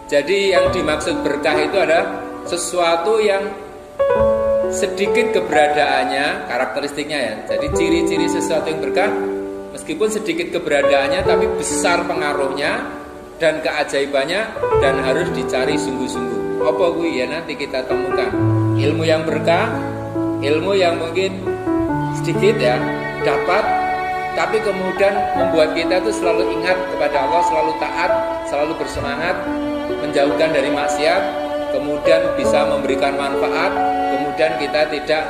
Jadi yang dimaksud berkah itu adalah sesuatu yang sedikit keberadaannya, karakteristiknya ya. Jadi ciri-ciri sesuatu yang berkah, meskipun sedikit keberadaannya tapi besar pengaruhnya dan keajaibannya, dan harus dicari sungguh-sungguh. Apa kuwi ya, nanti kita temukan. Ilmu yang berkah, ilmu yang mungkin sedikit ya dapat, tapi kemudian membuat kita tuh selalu ingat kepada Allah, selalu taat, selalu bersemangat, menjauhkan dari maksiat, kemudian bisa memberikan manfaat, kemudian kita tidak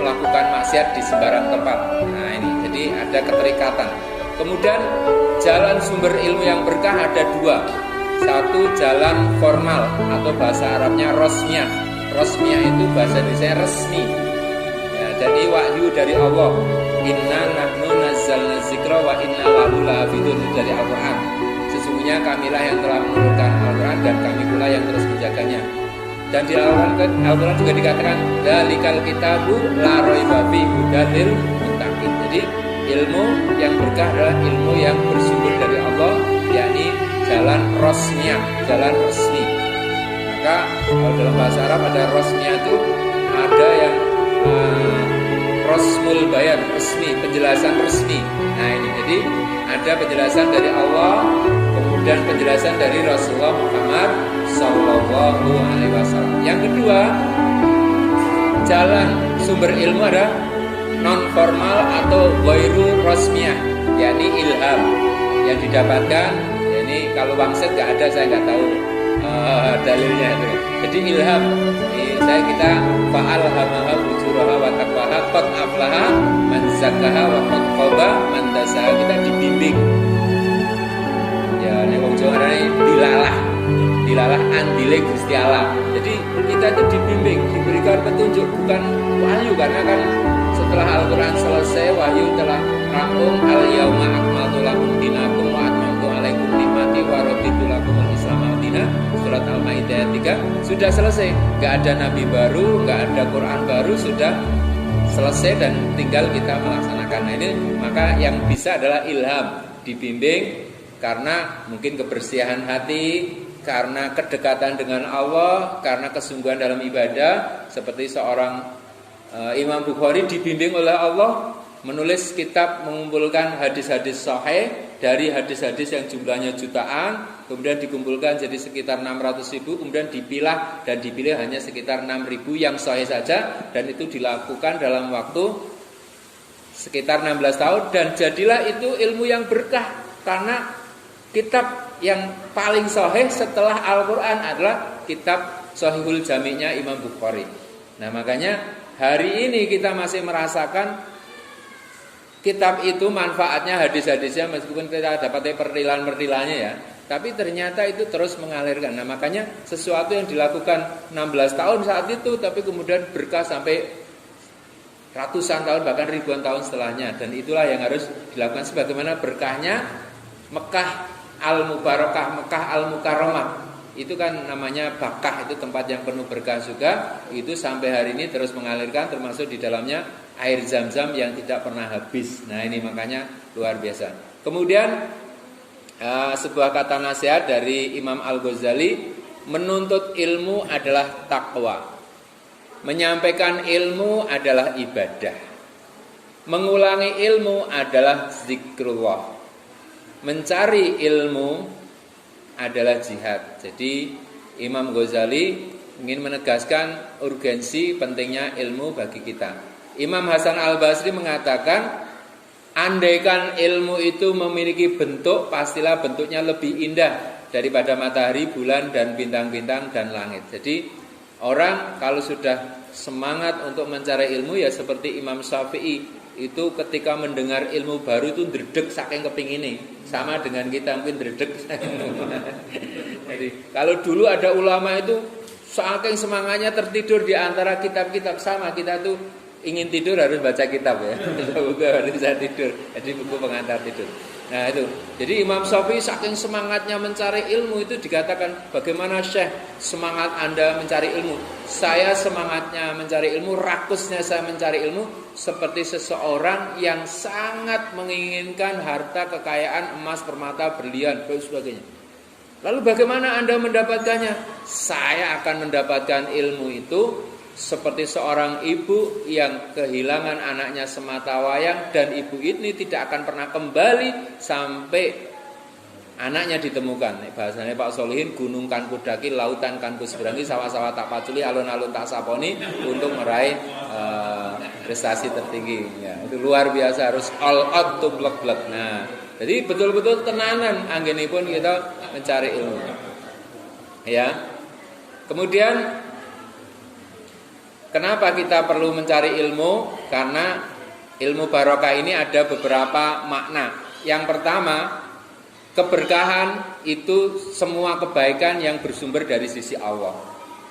melakukan maksiat di sembarang tempat. Nah ini, jadi ada keterikatan. Kemudian jalan sumber ilmu yang berkah ada dua. Satu jalan formal atau bahasa Arabnya rosmiyah. Rosmiyah itu bahasa Indonesia resmi. Ya, jadi wahyu dari Allah. Inna nahnu nazzalna dzikra wa inna lahu lahafidun, dari Al-Qur'an. Sesungguhnya kamilah yang telah menurunkan Al-Quran dan kami pula yang terus menjaganya. Dan di Al-Quran juga dikatakan dalikal kitabu la raiba fihi hudal lil muttaqin. Jadi ilmu yang berkah adalah ilmu yang bersumber dari Allah, yakni jalan rosmiyah, jalan resmi. Maka kalau dalam bahasa Arab ada rosmiyah itu ada yang rosmul bayan, resmi, penjelasan resmi. Nah ini, jadi ada penjelasan dari Allah, kemudian penjelasan dari Rasulullah Muhammad Sallallahu Alaihi Wasallam. Yang kedua, jalan sumber ilmu ada non formal atau ghairu rosmiyah, yakni ilham yang didapatkan. Ini kalau wangsit nggak ada, saya nggak tahu dalilnya itu. Jadi ilham, kita fa'alhamaha fujuraha wa taqwaha qad aflaha man zakkaha wa qad khaba man dasaha. Kita dibimbing. Ya nek wong Jawa dilalah andile Gusti Allah. Jadi kita itu dibimbing, diberikan petunjuk, bukan wahyu, karena kan setelah Al-Qur'an selesai wahyu telah rampung. Al-yauma akmaltu lakum dinakum wa atmamtu alaikum nikmati wa raditu lakumul Islam madina. Surat Al-Maidah 3 sudah selesai. Enggak ada nabi baru, enggak ada Quran baru, sudah selesai dan tinggal kita melaksanakan. Nah ini maka yang bisa adalah ilham, dibimbing karena mungkin kebersihan hati, karena kedekatan dengan Allah, karena kesungguhan dalam ibadah. Seperti seorang Imam Bukhari dibimbing oleh Allah menulis kitab, mengumpulkan hadis-hadis sahih dari hadis-hadis yang jumlahnya jutaan, kemudian dikumpulkan jadi sekitar 600.000, kemudian dipilah dan dipilih hanya sekitar 6.000 yang sahih saja, dan itu dilakukan dalam waktu sekitar 16 tahun, dan jadilah itu ilmu yang berkah. Karena kitab yang paling sahih setelah Al-Quran adalah kitab Sahihul Jami'nya Imam Bukhari. Nah makanya hari ini kita masih merasakan kitab itu manfaatnya, hadis-hadisnya, meskipun kita dapat pertilan-pertilannya ya, tapi ternyata itu terus mengalirkan. Nah makanya sesuatu yang dilakukan 16 tahun saat itu, tapi kemudian berkah sampai ratusan tahun, bahkan ribuan tahun setelahnya. Dan itulah yang harus dilakukan, sebagaimana berkahnya Mekah Al-Mubarakah, Mekah Al-Mukarramah. Itu kan namanya Bakkah, itu tempat yang penuh berkah juga. Itu sampai hari ini terus mengalirkan, termasuk di dalamnya air Zam-Zam yang tidak pernah habis. Nah ini makanya luar biasa. Kemudian sebuah kata nasihat dari Imam Al-Ghazali, menuntut ilmu adalah takwa, menyampaikan ilmu adalah ibadah, mengulangi ilmu adalah zikrullah, mencari ilmu adalah jihad. Jadi Imam Ghazali ingin menegaskan urgensi pentingnya ilmu bagi kita. Imam Hasan Al-Basri mengatakan, andaikan ilmu itu memiliki bentuk, pastilah bentuknya lebih indah daripada matahari, bulan, dan bintang-bintang dan langit. Jadi orang kalau sudah semangat untuk mencari ilmu, ya seperti Imam Syafi'i itu ketika mendengar ilmu baru itu dredeg saking kepingine. Sama dengan kita mungkin dredeg. Jadi kalau dulu ada ulama itu saking semangatnya tertidur di antara kitab-kitab, sama kita tuh ingin tidur harus baca kitab ya. Buku harus bisa tidur. Jadi buku pengantar tidur. Nah itu. Jadi Imam Syafi'i saking semangatnya mencari ilmu, itu dikatakan, bagaimana Syekh semangat Anda mencari ilmu? Saya semangatnya mencari ilmu, rakusnya saya mencari ilmu seperti seseorang yang sangat menginginkan harta kekayaan, emas, permata, berlian dan sebagainya. Lalu bagaimana Anda mendapatkannya? Saya akan mendapatkan ilmu itu seperti seorang ibu yang kehilangan anaknya semata wayang, dan ibu ini tidak akan pernah kembali sampai anaknya ditemukan. Bahasanya Pak Solihin, gunung kan kudaki, lautan kan kuseberangi, sawah-sawah tak paculi, alun-alun tak saponi untuk meraih prestasi tertinggi. Ya, itu luar biasa, harus all out to blek-blek. Nah, jadi betul-betul tenanan anggenipun kita mencari ilmu. Ya. Kemudian kenapa kita perlu mencari ilmu? Karena ilmu barokah ini ada beberapa makna. Yang pertama, keberkahan itu semua kebaikan yang bersumber dari sisi Allah.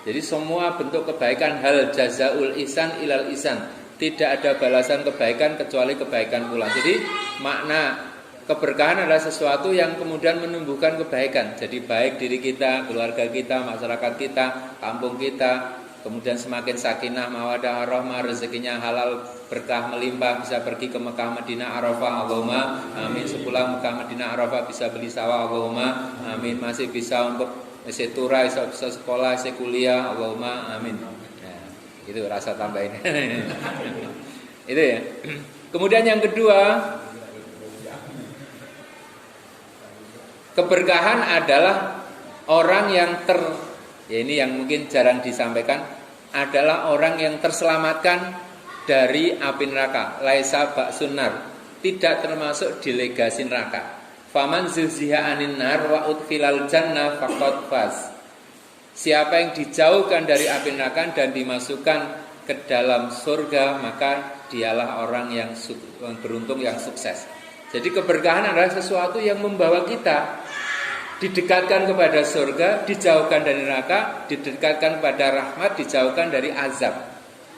Jadi semua bentuk kebaikan, hal jazaul ihsan ilal ihsan. Tidak ada balasan kebaikan kecuali kebaikan pula. Jadi makna keberkahan adalah sesuatu yang kemudian menumbuhkan kebaikan. Jadi baik diri kita, keluarga kita, masyarakat kita, kampung kita. Kemudian semakin sakinah, mawadah, rahmah, rezekinya halal, berkah melimpah, bisa pergi ke Mekah, Madinah, Arafah, Allahumma amin. Sepulang Mekah, Madinah, Arafah bisa beli sawah, Allahumma amin. Masih bisa untuk isi turah, bisa sekolah, isi kuliah, Allahumma amin. Nah, itu rasa tambahin. Itu ya. Kemudian yang kedua, keberkahan adalah orang yang ya ini yang mungkin jarang disampaikan, adalah orang yang terselamatkan dari api neraka. Laisa ba'sunnar, tidak termasuk delegasi neraka. Faman zuhziha 'anil nar wa udkhilal jannah faqad faz. Siapa yang dijauhkan dari api neraka dan dimasukkan ke dalam surga, maka dialah orang yang beruntung, yang sukses. Jadi keberkahan adalah sesuatu yang membawa kita didekatkan kepada surga, dijauhkan dari neraka, didekatkan kepada rahmat, dijauhkan dari azab.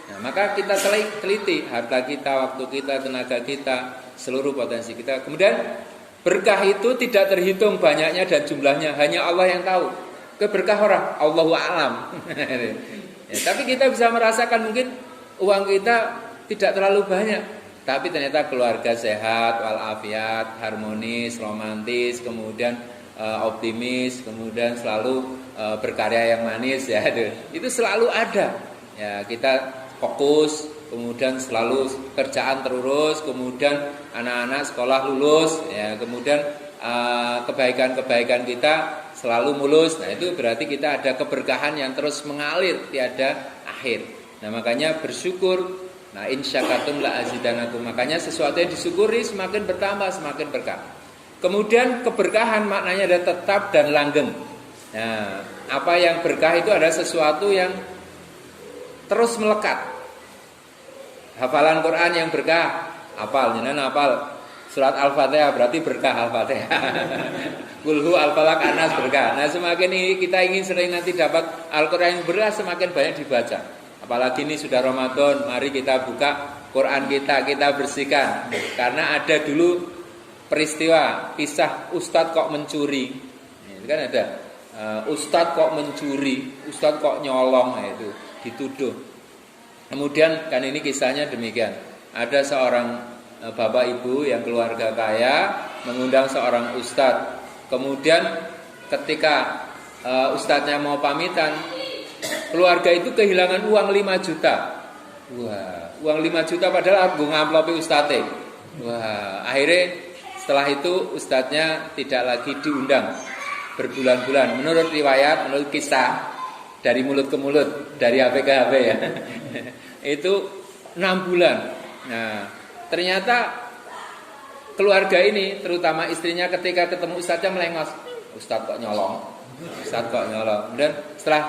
Nah, maka kita teliti harta kita, waktu kita, tenaga kita, seluruh potensi kita. Kemudian berkah itu tidak terhitung banyaknya dan jumlahnya, hanya Allah yang tahu. Keberkah orang, Allahu a'lam. Ya, tapi kita bisa merasakan mungkin uang kita tidak terlalu banyak, tapi ternyata keluarga sehat, walafiat, harmonis, romantis, kemudian optimis, kemudian selalu berkarya yang manis, ya itu selalu ada. Ya, kita fokus, kemudian selalu kerjaan terurus, kemudian anak-anak sekolah lulus, ya, kemudian kebaikan-kebaikan kita selalu mulus. Nah, itu berarti kita ada keberkahan yang terus mengalir tiada akhir. Nah, makanya bersyukur. Nah, insyakartum la azidanakum. Makanya sesuatu yang disyukuri semakin bertambah, semakin berkah. Kemudian keberkahan maknanya adalah tetap dan langgeng. Nah, apa yang berkah itu adalah sesuatu yang terus melekat. Hafalan Quran yang berkah, hafal, jenengan hafal surat Al-Fatihah berarti berkah Al-Fatihah. Kulhu Al-Falaq Anas berkah. Nah, semakin kita ingin sering nanti dapat Al-Quran yang berkah, semakin banyak dibaca. Apalagi ini sudah Ramadan, mari kita buka Quran kita bersihkan. Karena ada dulu peristiwa kisah Ustadz kok mencuri, itu kan ada Ustadz kok mencuri, Ustadz kok nyolong, nah itu dituduh. Kemudian kan ini kisahnya demikian, ada seorang bapak ibu yang keluarga kaya mengundang seorang ustadz. Kemudian ketika ustadznya mau pamitan, keluarga itu kehilangan uang 5 juta. Wah, uang 5 juta padahal aku ngamplopi ustadz. Wah, akhirnya setelah itu ustadznya tidak lagi diundang berbulan-bulan. Menurut riwayat, menurut kisah dari mulut ke mulut, dari HP ke HP ya. Itu 6 bulan. Nah, ternyata keluarga ini, terutama istrinya, ketika ketemu ustadznya melengos. Ustadz kok nyolong? Ustadz kok nyolong? Kemudian setelah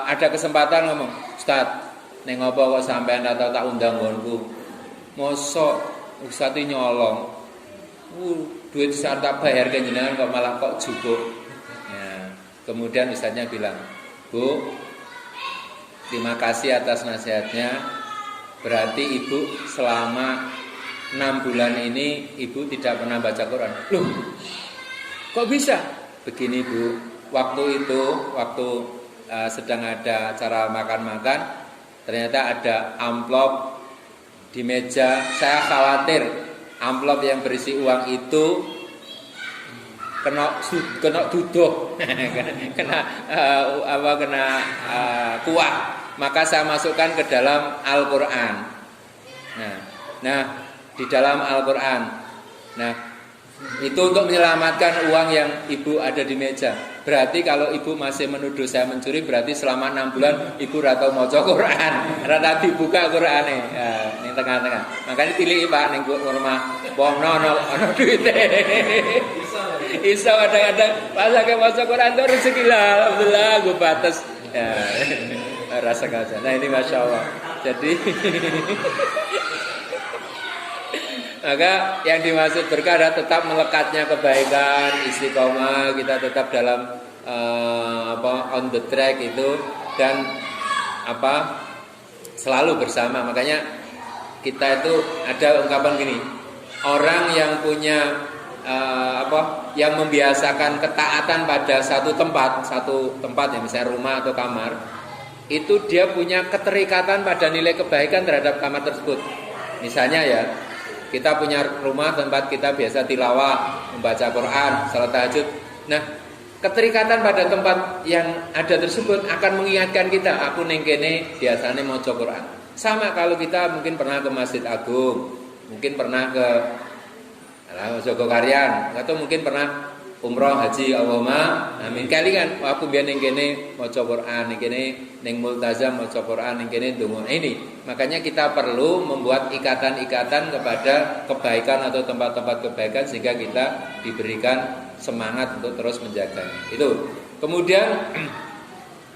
ada kesempatan ngomong, Ustadz, neng apa kok sampean atau tak undang nggonku? Mosok ustadz nyolong? Duit saat tak bayar ke jenengan kok malah kok jupuk. Ya, kemudian ustadznya bilang, Bu, terima kasih atas nasihatnya. Berarti ibu selama 6 bulan ini ibu tidak pernah baca Quran. Loh, kok bisa? Begini Bu, waktu sedang ada acara makan-makan, ternyata ada amplop di meja. Saya khawatir amplop yang berisi uang itu kena duduh, kena kuah, maka saya masukkan ke dalam Al-Qur'an. Nah, di dalam Al-Qur'an. Nah, itu untuk menyelamatkan uang yang ibu ada di meja. Berarti kalau ibu masih menuduh saya mencuri, berarti selama 6 bulan ibu ratau maca Quran, rata dibuka Qurane. Ya, ning tengah-tengah. Makanya pilih Pak ning rumah wong ono duite. Iso kadang-kadang pas akeh maca Quran itu rezeki lah, alhamdulillah gue batas. Ya. Rasa kaca. Nah, ini Masya Allah. Jadi maka yang dimaksud berkah adalah tetap melekatnya kebaikan, istiqomah, kita tetap dalam on the track itu, dan selalu bersama. Makanya kita itu ada ungkapan gini, orang yang punya yang membiasakan ketaatan pada satu tempat ya, misalnya rumah atau kamar, itu dia punya keterikatan pada nilai kebaikan terhadap kamar tersebut. Misalnya ya, kita punya rumah tempat kita biasa tilawah, membaca Quran, salat tahajud. Nah, keterikatan pada tempat yang ada tersebut akan mengingatkan kita, aku ning kene biasanya maca Quran. Sama kalau kita mungkin pernah ke Masjid Agung, mungkin pernah ke Jogokarian, atau mungkin pernah umroh haji Allahumma amin. Kali kan aku biar ning kene maca Quran, ning kene ning multazam maca Quran, ning kene ndonga. Ini makanya kita perlu membuat ikatan-ikatan kepada kebaikan atau tempat-tempat kebaikan sehingga kita diberikan semangat untuk terus menjaganya. Itu. Kemudian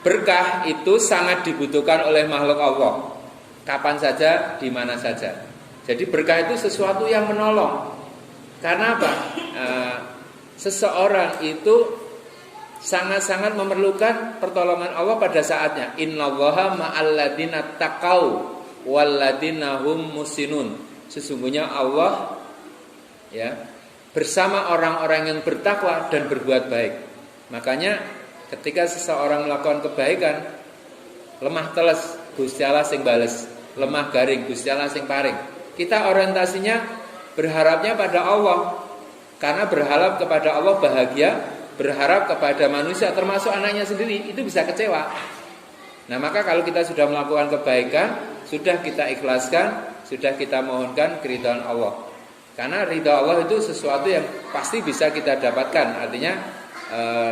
berkah itu sangat dibutuhkan oleh makhluk Allah. Kapan saja, di mana saja. Jadi berkah itu sesuatu yang menolong. Karena apa? Seseorang itu sangat-sangat memerlukan pertolongan Allah pada saatnya. Innallaha ma'al ladzina taqau wal ladzina hum muhsinun. Sesungguhnya Allah ya bersama orang-orang yang bertakwa dan berbuat baik. Makanya ketika seseorang melakukan kebaikan, lemah teles Gusti Allah sing bales, lemah garing Gusti Allah sing paring. Kita orientasinya berharapnya pada Allah. Karena berharap kepada Allah bahagia, berharap kepada manusia termasuk anaknya sendiri itu bisa kecewa. Nah, maka kalau kita sudah melakukan kebaikan, sudah kita ikhlaskan, sudah kita mohonkan keridhaan Allah. Karena ridha Allah itu sesuatu yang pasti bisa kita dapatkan. Artinya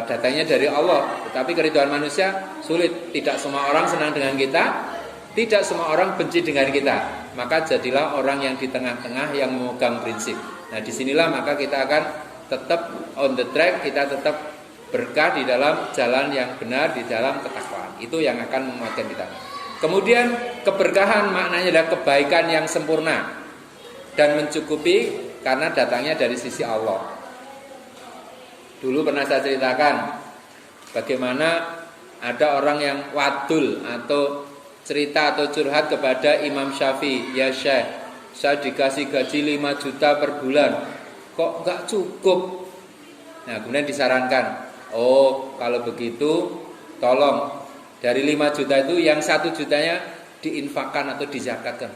datangnya dari Allah. Tetapi keridhaan manusia sulit. Tidak semua orang senang dengan kita, tidak semua orang benci dengan kita. Maka jadilah orang yang di tengah-tengah yang memegang prinsip. Nah, disinilah maka kita akan tetap on the track, kita tetap berkah di dalam jalan yang benar, di dalam ketakwaan. Itu yang akan menguatkan kita. Kemudian keberkahan maknanya adalah kebaikan yang sempurna dan mencukupi karena datangnya dari sisi Allah. Dulu pernah saya ceritakan bagaimana ada orang yang wadul atau cerita atau curhat kepada Imam Syafi'i, ya Syekh, saya dikasih gaji 5 juta per bulan, kok enggak cukup. Nah, kemudian disarankan, oh kalau begitu tolong dari 5 juta itu yang 1 jutanya diinfakkan atau dizakatkan.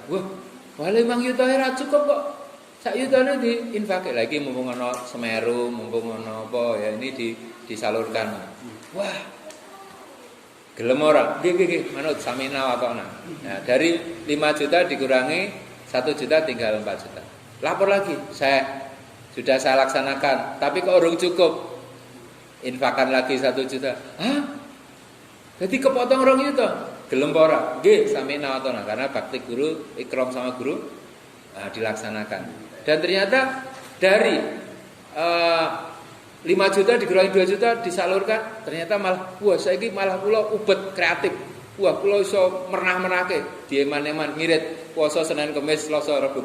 Wah 5 juta ora cukup kok. Sak jutane diinfakkan lagi, mumpung ana Semeru, mumpung ana apa ya, ini disalurkan. Wah, gelem ora? Nggih, manut samina watona. Nah, dari 5 juta dikurangi 1 juta tinggal 4 juta. Lapor lagi, saya laksanakan, tapi kok urung cukup. Infakkan lagi 1 juta. Hah? Jadi kepotong 2 juta. Gelem ora? Nggih, sami nawatona, karena bakti guru, ikram sama guru dilaksanakan. Dan ternyata dari 5 juta dikurangi 2 juta disalurkan, ternyata malah saiki malah kula ubet kreatif. Wah, kula iso menah-menahke, dieman-eman ngirit puasa Senin Kamis Selasa Rabu.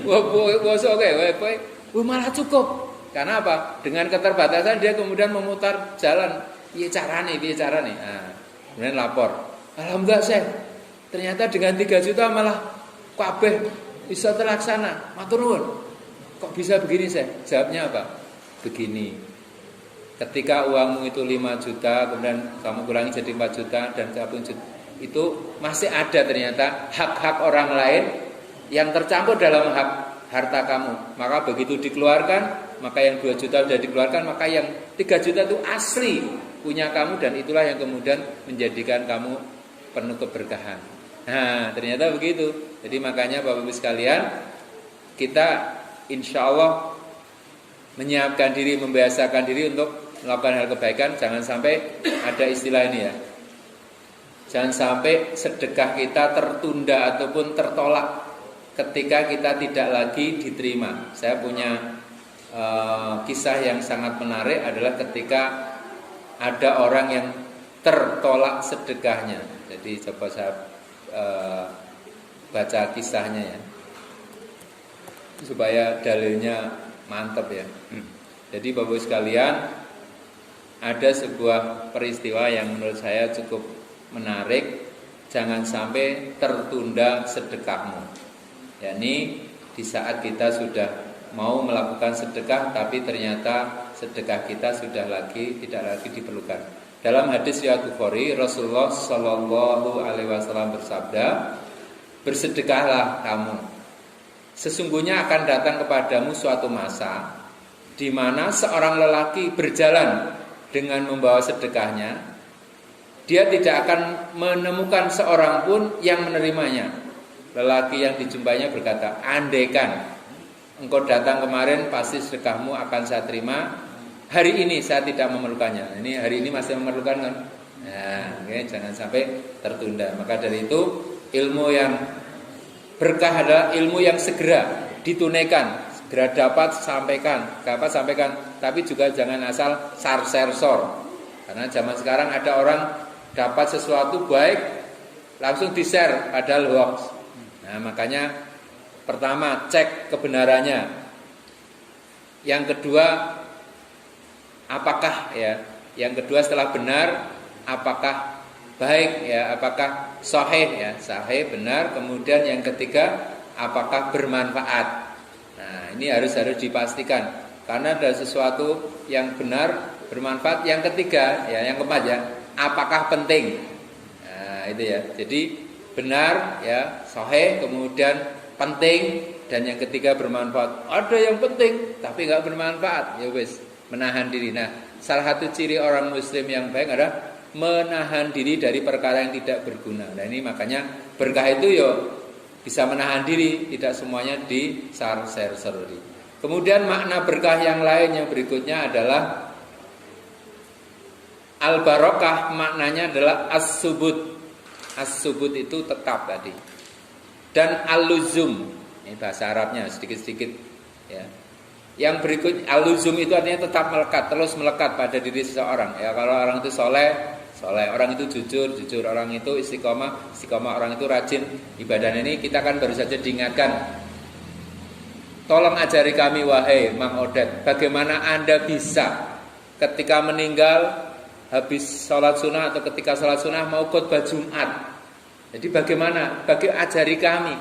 Wah, puasa kowe malah cukup. Karena apa? Dengan keterbatasan dia kemudian memutar jalan. Piye carane? Nah, kemudian lapor. Alhamdulillah, Syekh. Ternyata dengan 3 juta malah kabeh bisa terlaksana. Matur nuwun. Kok bisa begini, Syekh? Jawabnya apa? Begini. Ketika uangmu itu 5 juta, kemudian kamu kurangi jadi 4 juta dan 1 juta, itu masih ada ternyata hak-hak orang lain yang tercampur dalam hak harta kamu. Maka begitu dikeluarkan, maka yang 2 juta sudah dikeluarkan, maka yang 3 juta itu asli punya kamu, dan itulah yang kemudian menjadikan kamu penuh keberkahan. Nah, ternyata begitu. Jadi makanya Bapak Ibu sekalian, kita insya Allah menyiapkan diri, membiasakan diri untuk melakukan hal kebaikan. Jangan sampai ada istilah ini ya, jangan sampai sedekah kita tertunda ataupun tertolak ketika kita tidak lagi diterima. Saya punya kisah yang sangat menarik adalah ketika ada orang yang tertolak sedekahnya. Jadi coba saya baca kisahnya ya, supaya dalilnya mantap ya. Jadi Bapak Ibu sekalian, ada sebuah peristiwa yang menurut saya cukup menarik. Jangan sampai tertunda sedekahmu. yakni di saat kita sudah mau melakukan sedekah tapi ternyata sedekah kita sudah tidak lagi diperlukan. Dalam hadis riwayat Bukhari, Rasulullah Shallallahu Alaihi Wasallam bersabda, bersedekahlah kamu. Sesungguhnya akan datang kepadamu suatu masa di mana seorang lelaki berjalan dengan membawa sedekahnya, dia tidak akan menemukan seorang pun yang menerimanya. Lelaki yang dijumpainya berkata, andaikan engkau datang kemarin, pasti sedekahmu akan saya terima. Hari ini saya tidak memerlukannya. Ini hari ini masih memerlukan kan? Nah, jangan sampai tertunda. Maka dari itu ilmu yang berkah adalah ilmu yang segera ditunaikan, segera dapat sampaikan. Tapi juga jangan asal sar-ser-sor. Karena zaman sekarang ada orang dapat sesuatu baik langsung di-share padahal hoax. Nah, makanya pertama cek kebenarannya. Yang kedua, apakah ya? Yang kedua setelah benar, apakah baik ya? Apakah sahih ya? Sahih benar. Kemudian yang ketiga, apakah bermanfaat? Nah, ini harus dipastikan. Karena ada sesuatu yang benar, bermanfaat. Yang ketiga ya, yang keempat ya, apakah penting? Nah, itu ya. Jadi benar ya, sahih, kemudian penting, dan yang ketiga bermanfaat. Ada yang penting tapi nggak bermanfaat, ya wes, menahan diri. Nah, salah satu ciri orang muslim yang baik adalah menahan diri dari perkara yang tidak berguna. Nah, ini makanya berkah itu yo bisa menahan diri, tidak semuanya di-share-share. Kemudian makna berkah yang lain yang berikutnya adalah al-barokah, maknanya adalah as-subut. As-subut itu tetap tadi. Dan al-luzum, ini bahasa Arabnya sedikit-sedikit ya. Yang berikut, al-luzum itu artinya tetap melekat, terus melekat pada diri seseorang. Ya, kalau orang itu soleh, orang itu jujur, orang itu istiqomah, orang itu rajin ibadah. Ini kita kan baru saja diingatkan. Tolong ajari kami wahai Mang Odet, bagaimana Anda bisa ketika meninggal habis sholat sunnah atau ketika sholat sunnah mau khutbah Jumat. Jadi bagaimana? Ajari kami.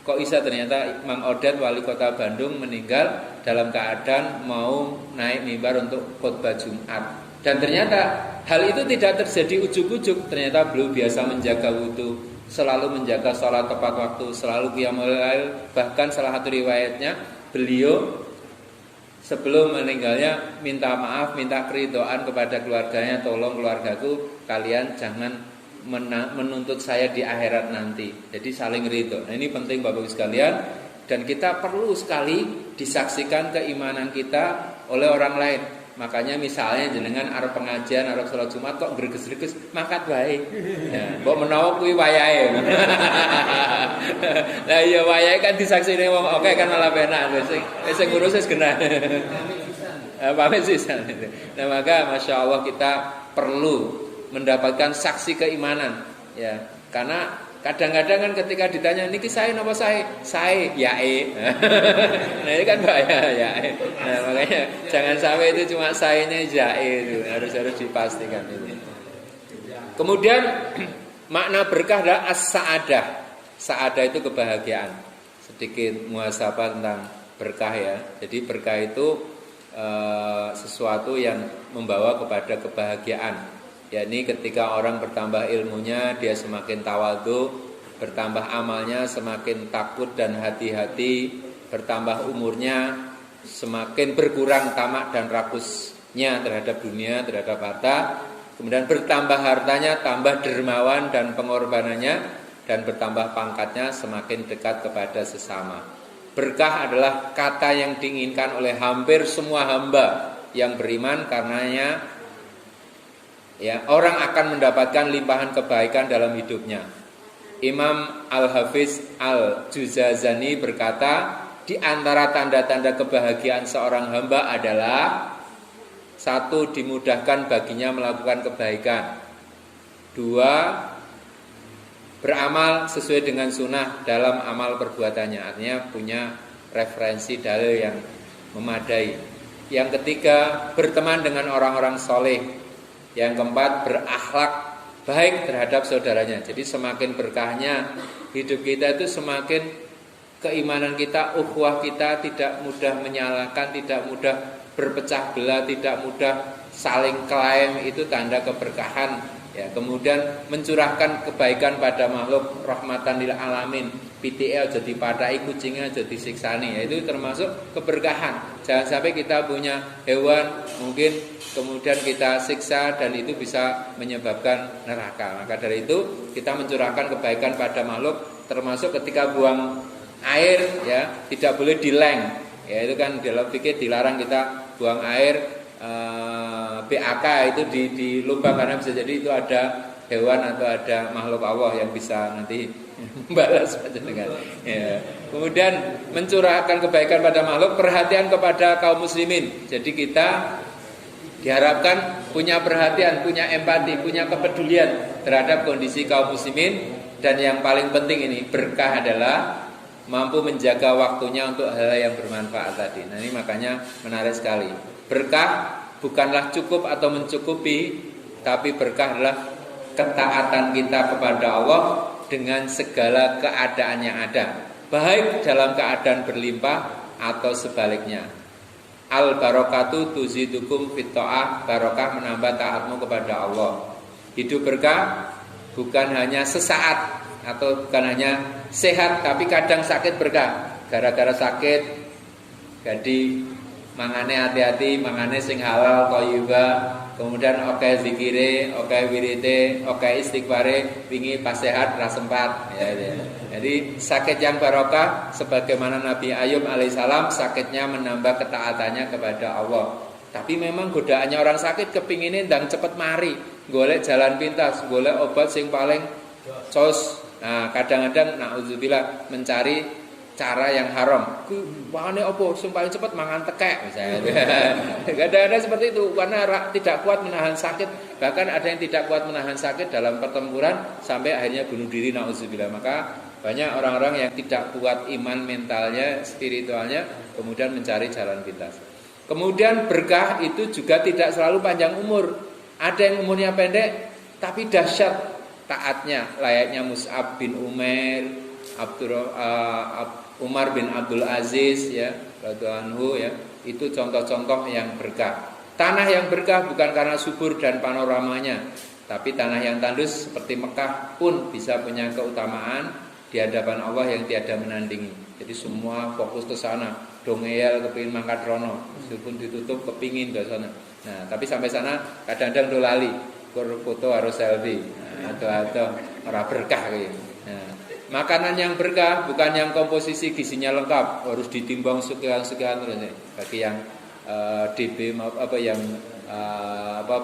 Kok bisa ternyata Mang Odet wali kota Bandung meninggal dalam keadaan mau naik mimbar untuk khutbah Jumat. Dan ternyata hal itu tidak terjadi ujuk-ujuk. Ternyata beliau biasa menjaga wudhu, selalu menjaga sholat tepat waktu, selalu qiyamul lail. Bahkan salah satu riwayatnya beliau sebelum meninggalnya minta maaf, minta keridhaan kepada keluarganya, tolong keluargaku, kalian jangan menuntut saya di akhirat nanti. Jadi saling ridho. Nah, ini penting Bapak Ibu sekalian, dan kita perlu sekali disaksikan keimanan kita oleh orang lain. Makanya misalnya jenengan arep pengajian, arep salat Jumat kok greges-greges, makat wae. Ya, mbok menawa kuwi wayahe. Lah iya wayahe kan disaksine wong oke kan malah penak wis sing ngurus wis genah. Pamit sisan. Nah, maka Masya Allah kita perlu mendapatkan saksi keimanan ya. Karena kadang-kadang kan ketika ditanya niki saya napa saya yae. Nah, ini kan bahaya yae. Nah, makanya jangan sampai itu cuma sayanya yae itu, harus dipastikan itu. Kemudian makna berkah adalah as-sa'adah. Sa'adah itu kebahagiaan. Sedikit muhasabah tentang berkah ya. Jadi berkah itu sesuatu yang membawa kepada kebahagiaan. Yakni ketika orang bertambah ilmunya, dia semakin tawadhu, bertambah amalnya, semakin takut dan hati-hati, bertambah umurnya, semakin berkurang tamak dan rakusnya terhadap dunia, terhadap harta. Kemudian bertambah hartanya, tambah dermawan dan pengorbanannya, dan bertambah pangkatnya, semakin dekat kepada sesama. Berkah adalah kata yang diinginkan oleh hampir semua hamba yang beriman, karenanya ya, orang akan mendapatkan limpahan kebaikan dalam hidupnya. Imam Al-Hafiz Al-Juzazani berkata, di antara tanda-tanda kebahagiaan seorang hamba adalah: 1. Dimudahkan baginya melakukan kebaikan. 2. Beramal sesuai dengan sunnah dalam amal perbuatannya, artinya punya referensi dalil yang memadai. Yang ketiga, berteman dengan orang-orang soleh. Yang keempat, berakhlak baik terhadap saudaranya. Jadi semakin berkahnya hidup kita itu semakin keimanan kita, ukhuwah kita tidak mudah menyalahkan, tidak mudah berpecah belah, tidak mudah saling klaim, itu tanda keberkahan. Ya, kemudian mencurahkan kebaikan pada makhluk, rahmatan lil alamin. PTL jadi patai kucingnya jadi siksani, ya, itu termasuk keberkahan. Jangan sampai kita punya hewan mungkin kemudian kita siksa dan itu bisa menyebabkan neraka. Maka dari itu kita mencurahkan kebaikan pada makhluk, termasuk ketika buang air, ya, tidak boleh dileng. Ya, itu kan dalam fikih dilarang kita buang air BAK itu di lubang, karena bisa jadi itu ada hewan atau ada makhluk Allah yang bisa nanti balas dengan. Ya. Kemudian mencurahkan kebaikan pada makhluk, perhatian kepada kaum muslimin. Jadi kita diharapkan punya perhatian, punya empati, punya kepedulian terhadap kondisi kaum muslimin. Dan yang paling penting ini berkah adalah mampu menjaga waktunya untuk hal yang bermanfaat tadi. Nah, ini makanya menarik sekali. Berkah bukanlah cukup atau mencukupi, tapi berkah adalah ketaatan kita kepada Allah dengan segala keadaan yang ada, baik dalam keadaan berlimpah atau sebaliknya. Al barokatu tuzidukum fit ta'ah, barokah menambah taatmu kepada Allah. Hidup berkah bukan hanya sesaat atau bukan hanya sehat, tapi kadang sakit berkah. Gara-gara sakit jadi mangane hati-hati, mangane sing halal thayyibah, kemudian oke zikire, oke wirite, oke istighfare, wingi pas sehat ra sempat, ya. Jadi sakit yang barokah sebagaimana Nabi Ayub alaihissalam, sakitnya menambah ketaatannya kepada Allah. Tapi memang godaannya orang sakit kepinginin ndang cepet mari, golek jalan pintas, golek obat sing paling cos. Nah, kadang-kadang naudzubillah mencari cara yang haram. Makane opo sing paling cepet mangan tekek misalnya. Kadang-kadang seperti itu karena tidak kuat menahan sakit. Bahkan ada yang tidak kuat menahan sakit dalam pertempuran sampai akhirnya bunuh diri, naudzubillah. Maka banyak orang-orang yang tidak kuat iman mentalnya, spiritualnya, kemudian mencari jalan pintas. Kemudian berkah itu juga tidak selalu panjang umur. Ada yang umurnya pendek tapi dahsyat taatnya, layaknya Mus'ab bin Umair, Umar bin Abdul Aziz, ya, radhiyallahu anhu, ya. Itu contoh-contoh yang berkah. Tanah yang berkah bukan karena subur dan panoramanya, tapi tanah yang tandus seperti Mekah pun bisa punya keutamaan di hadapan Allah yang tiada menandingi. Jadi semua fokus ke sana. Dongeyal kepingin mangkat rono, meskipun ditutup kepingin ke sana. Nah, tapi sampai sana kadang-kadang do lali, foto harus selfie. Nah, atau ora berkah gitu. Nah, makanan yang berkah bukan yang komposisi gizinya lengkap, harus ditimbang sekian-sekian terus nih. Bagi yang DB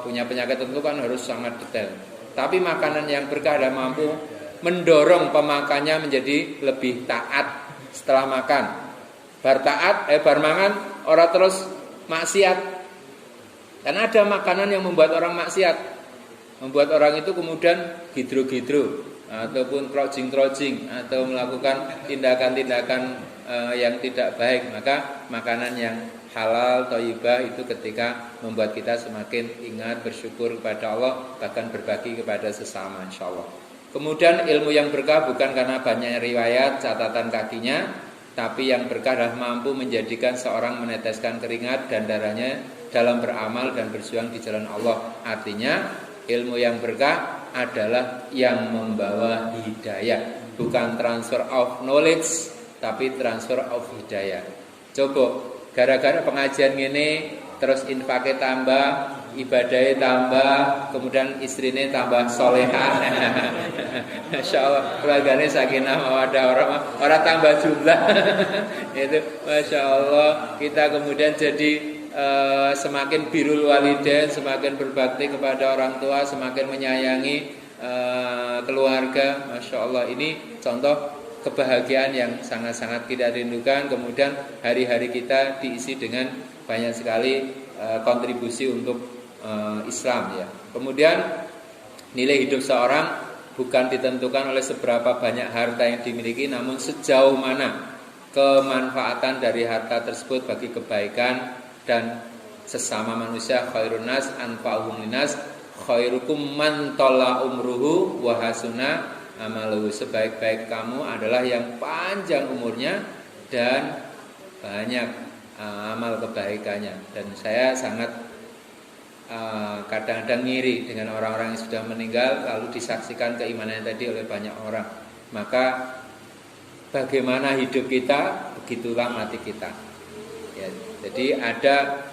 punya penyakit tertentu kan harus sangat detail. Tapi makanan yang berkah dan mampu mendorong pemakannya menjadi lebih taat setelah makan. Bar taat, bar mangan ora terus maksiat. Karena ada makanan yang membuat orang maksiat, membuat orang itu kemudian gidro-gidro ataupun crouching atau melakukan tindakan-tindakan yang tidak baik. Maka makanan yang halal, thayyibah itu ketika membuat kita semakin ingat bersyukur kepada Allah, bahkan berbagi kepada sesama, insyaallah. Kemudian ilmu yang berkah bukan karena banyak riwayat catatan kakinya, tapi yang berkah adalah mampu menjadikan seorang meneteskan keringat dan darahnya dalam beramal dan berjuang di jalan Allah. Artinya ilmu yang berkah adalah yang membawa hidayah, bukan transfer of knowledge, tapi transfer of hidayah. Coba Gara-gara pengajian ini terus infaknya tambah, ibadahnya tambah, kemudian istrinya tambah solehah. Masya Allah, keluarganya sakinah mawaddah, orang tambah jumlah. Itu Masya Allah, kita kemudian jadi semakin birrul walidain, semakin berbakti kepada orang tua, semakin menyayangi keluarga. Masya Allah, ini contoh kebahagiaan yang sangat-sangat kita rindukan. Kemudian hari-hari kita diisi dengan banyak sekali kontribusi untuk Islam ya. Kemudian nilai hidup seorang bukan ditentukan oleh seberapa banyak harta yang dimiliki, namun sejauh mana kemanfaatan dari harta tersebut bagi kebaikan dan sesama manusia. Khairun nas anfa'uhum linnas, khairukum man tala umruhu wa hasuna amaluhu. Sebaik-baik kamu adalah yang panjang umurnya dan banyak amal kebaikannya. Dan saya sangat kadang-kadang ngiri dengan orang-orang yang sudah meninggal lalu disaksikan keimanannya tadi oleh banyak orang. Maka bagaimana hidup kita, begitulah mati kita ya. Jadi ada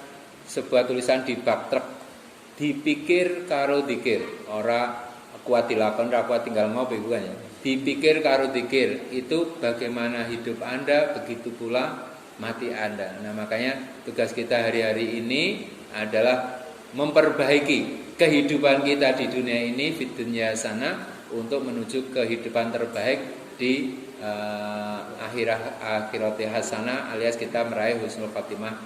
sebuah tulisan di bak truk, dipikir karo dikir, ora kuat dilakon, ora kuat tinggal ngopi, bukan ya. Dipikir karo dikir, itu bagaimana hidup Anda, begitu pula mati Anda. Nah, makanya tugas kita hari-hari ini adalah memperbaiki kehidupan kita di dunia ini, fid dunya sana, untuk menuju kehidupan terbaik di akhirat hasanah, alias kita meraih husnul khatimah,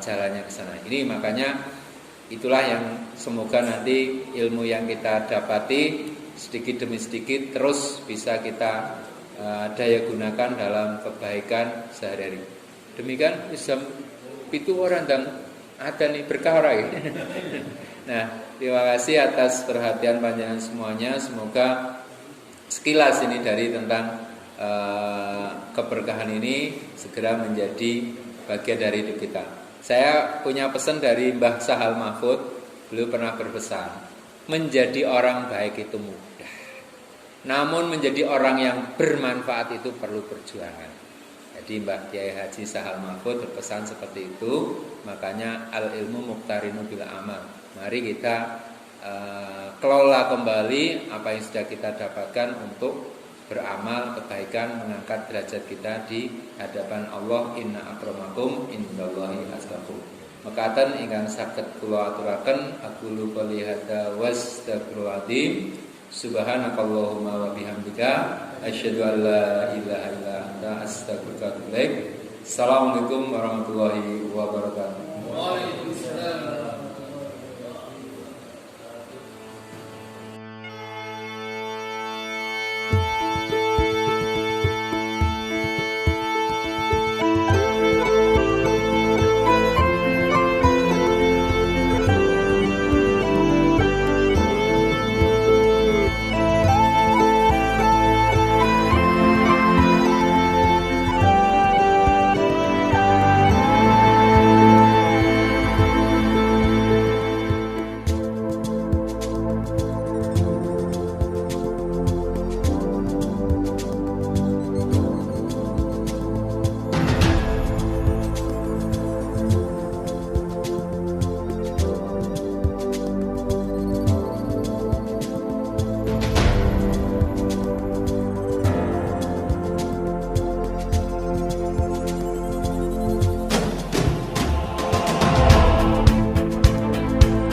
jalannya ke sana. Ini makanya itulah yang semoga nanti ilmu yang kita dapati sedikit demi sedikit terus bisa kita daya gunakan dalam kebaikan sehari-hari. Demikian Islam itu orang dan ada nih berkah orang. Nah, terima kasih atas perhatian panjenengan semuanya. Semoga sekilas ini dari tentang keberkahan ini segera menjadi bagian dari hidup kita. Saya punya pesan dari Mbah Sahal Mahfud. Beliau pernah berpesan, menjadi orang baik itu mudah, namun menjadi orang yang bermanfaat itu perlu perjuangan. Jadi Mbah Kiai Haji Sahal Mahfud berpesan seperti itu. Makanya al ilmu muqtarinu bil amal. Mari kita kelola kembali apa yang sudah kita dapatkan untuk beramal kebaikan, mengangkat derajat kita di hadapan Allah. Inna akramakum indallahi atqakum. Mekaten ingkang saged kula aturaken, aqulu qouli hadza wastaghfirullahaladzim. Subhanakallahumma wa bihamdika asyhadu an la ilaha illa anta astaghfiruka wa atubu ilaik. Assalamualaikum warahmatullahi wabarakatuh. Waalaikumsalam.